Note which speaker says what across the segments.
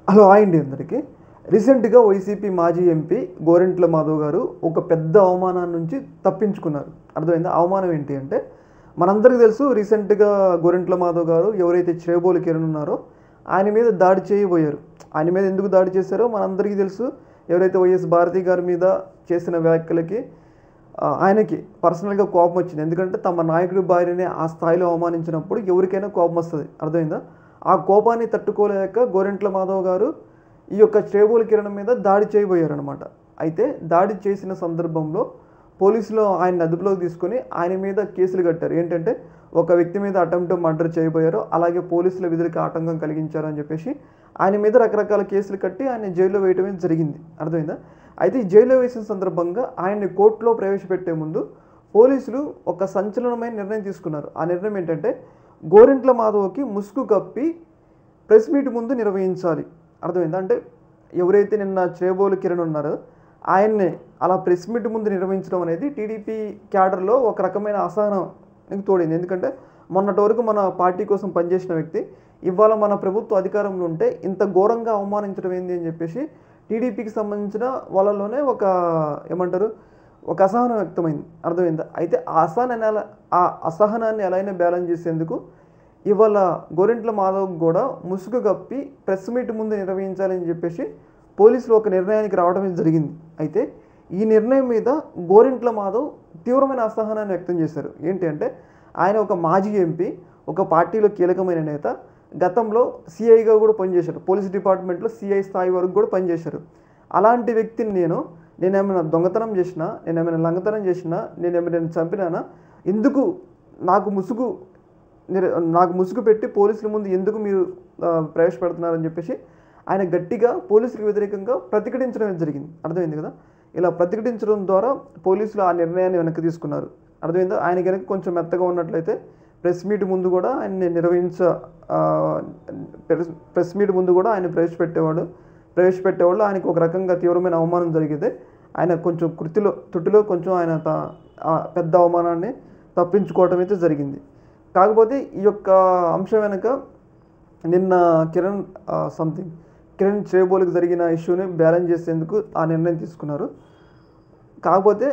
Speaker 1: Hello hi అండి అందరికీ. రీసెంట్‌గా వైసీపీ మాజీ ఎంపీ గోరంట్ల మాధవ్ గారు ఒక పెద్ద అవమానం నుంచి తప్పించుకున్నారు. అర్థమైందా? అవమానం ఏంటి అంటే, మనందరికీ తెలుసు రీసెంట్‌గా గోరంట్ల మాధవ్ గారు ఎవరైతే చేబోలు కిరణ్ ఉన్నారో ఆయన మీద దాడి చేయబోయారు. ఆయన మీద ఎందుకు దాడి చేశారో మనందరికీ తెలుసు. ఎవరైతే వైఎస్ భారతి గారి మీద చేసిన వ్యాఖ్యలకి ఆయనకి పర్సనల్‌గా కోపం వచ్చింది. ఎందుకంటే తమ నాయకుడి భార్యని ఆ స్థాయిలో అవమానించినప్పుడు ఎవరికైనా కోపం వస్తది. అర్థమైందా? ఆ కోపాన్ని తట్టుకోలేక గోరంట్ల మాధవ్ గారు ఈ యొక్క చేబోలు కిరణ్ మీద దాడి చేయబోయారనమాట. అయితే దాడి చేసిన సందర్భంలో పోలీసులు ఆయన్ని అదుపులోకి తీసుకొని ఆయన మీద కేసులు కట్టారు. ఏంటంటే ఒక వ్యక్తి మీద అటెంప్ట్ మర్డర్ చేయబోయారు, అలాగే పోలీసుల విధులకి ఆటంకం కలిగించారని చెప్పేసి ఆయన మీద రకరకాల కేసులు కట్టి ఆయన జైల్లో వేయటమే జరిగింది. అర్థమైందా? అయితే ఈ జైల్లో వేసిన సందర్భంగా ఆయన్ని కోర్టులో ప్రవేశపెట్టే ముందు పోలీసులు ఒక సంచలనమైన నిర్ణయం తీసుకున్నారు. ఆ నిర్ణయం ఏంటంటే గోరంట్ల మాధవ్‌కి ముసుగు కప్పి ప్రెస్ మీట్ ముందు నిర్వహించాలి. అర్థమైందా? అంటే ఎవరైతే నిన్న చేబోలు కిరణ్ ఉన్నారో ఆయన్ని అలా ప్రెస్ మీట్ ముందు నిర్వహించడం అనేది టీడీపీ క్యాడర్‌లో ఒక రకమైన అసహనానికి తోడైంది. ఎందుకంటే మొన్నటి వరకు మన పార్టీ కోసం పనిచేసిన వ్యక్తి ఇవాళ మన ప్రభుత్వ అధికారంలో ఉంటే ఇంత ఘోరంగా అవమానించడం ఏంది అని చెప్పేసి టీడీపీకి సంబంధించిన వాళ్ళలోనే ఏమంటారు ఒక అసహనం వ్యక్తమైంది. అర్థమైందా? అయితే ఆ అసహనాన్ని ఎలా అయినా బ్యాలెన్స్ చేసేందుకు ఇవాళ గోరంట్ల మాధవ్ కూడా ముసుగు కప్పి ప్రెస్ మీట్ ముందు నిర్వహించాలని చెప్పేసి పోలీసులు ఒక నిర్ణయానికి రావడమే జరిగింది. అయితే ఈ నిర్ణయం మీద గోరంట్ల మాధవ్ తీవ్రమైన అసహనాన్ని వ్యక్తం చేశారు. ఏంటి అంటే ఆయన ఒక మాజీ ఎంపీ, ఒక పార్టీలో కీలకమైన నేత, గతంలో సిఐగా కూడా పనిచేశారు. పోలీస్ డిపార్ట్మెంట్లో సిఐ స్థాయి వరకు కూడా పనిచేశారు. అలాంటి వ్యక్తిని నేనేమైనా దొంగతనం చేసినా, నేనేమైనా లంగతనం చేసినా, నేనేమైనా చంపినానా, ఎందుకు నాకు ముసుగు పెట్టి పోలీసుల ముందు ఎందుకు మీరు ప్రవేశపెడుతున్నారని చెప్పేసి ఆయన గట్టిగా పోలీసులకు వ్యతిరేకంగా ప్రతిఘటించడం జరిగింది. అర్థమైంది కదా? ఇలా ప్రతిఘటించడం ద్వారా పోలీసులు ఆ నిర్ణయాన్ని వెనక్కి తీసుకున్నారు. అర్థమైందా? ఆయన కనుక కొంచెం మెత్తగా ఉన్నట్లయితే ప్రెస్ మీట్ ముందు కూడా ఆయన ప్రవేశపెట్టేవాళ్ళు. ఆయనకు ఒక రకంగా తీవ్రమైన అవమానం జరిగితే ఆయన కొంచెం తుటిలో కొంచెం ఆయన పెద్ద అవమానాన్ని తప్పించుకోవటం అయితే జరిగింది. కాకపోతే ఈ యొక్క అంశం వెనుక నిన్న కిరణ్ చేబోలుకి జరిగిన ఇష్యూని బ్యాలెన్స్ చేసేందుకు ఆ నిర్ణయం తీసుకున్నారు. కాకపోతే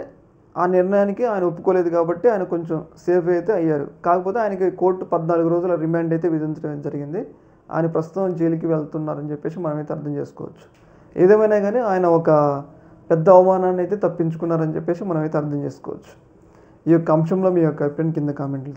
Speaker 1: ఆ నిర్ణయానికి ఆయన ఒప్పుకోలేదు కాబట్టి ఆయన కొంచెం సేఫ్ అయితే అయ్యారు. కాకపోతే ఆయనకి కోర్టు 14 రోజుల రిమాండ్ అయితే విధించడం జరిగింది. ఆయన ప్రస్తుతం జైలుకి వెళ్తున్నారని చెప్పేసి మనమైతే అర్థం చేసుకోవచ్చు. ఏదేమైనా కానీ ఆయన ఒక పెద్ద అవమానాన్ని అయితే తప్పించుకున్నారని చెప్పేసి మనమైతే అర్థం చేసుకోవచ్చు. ఈ యొక్క అంశంలో మీ యొక్క అభిప్రాయం కింద కామెంట్లు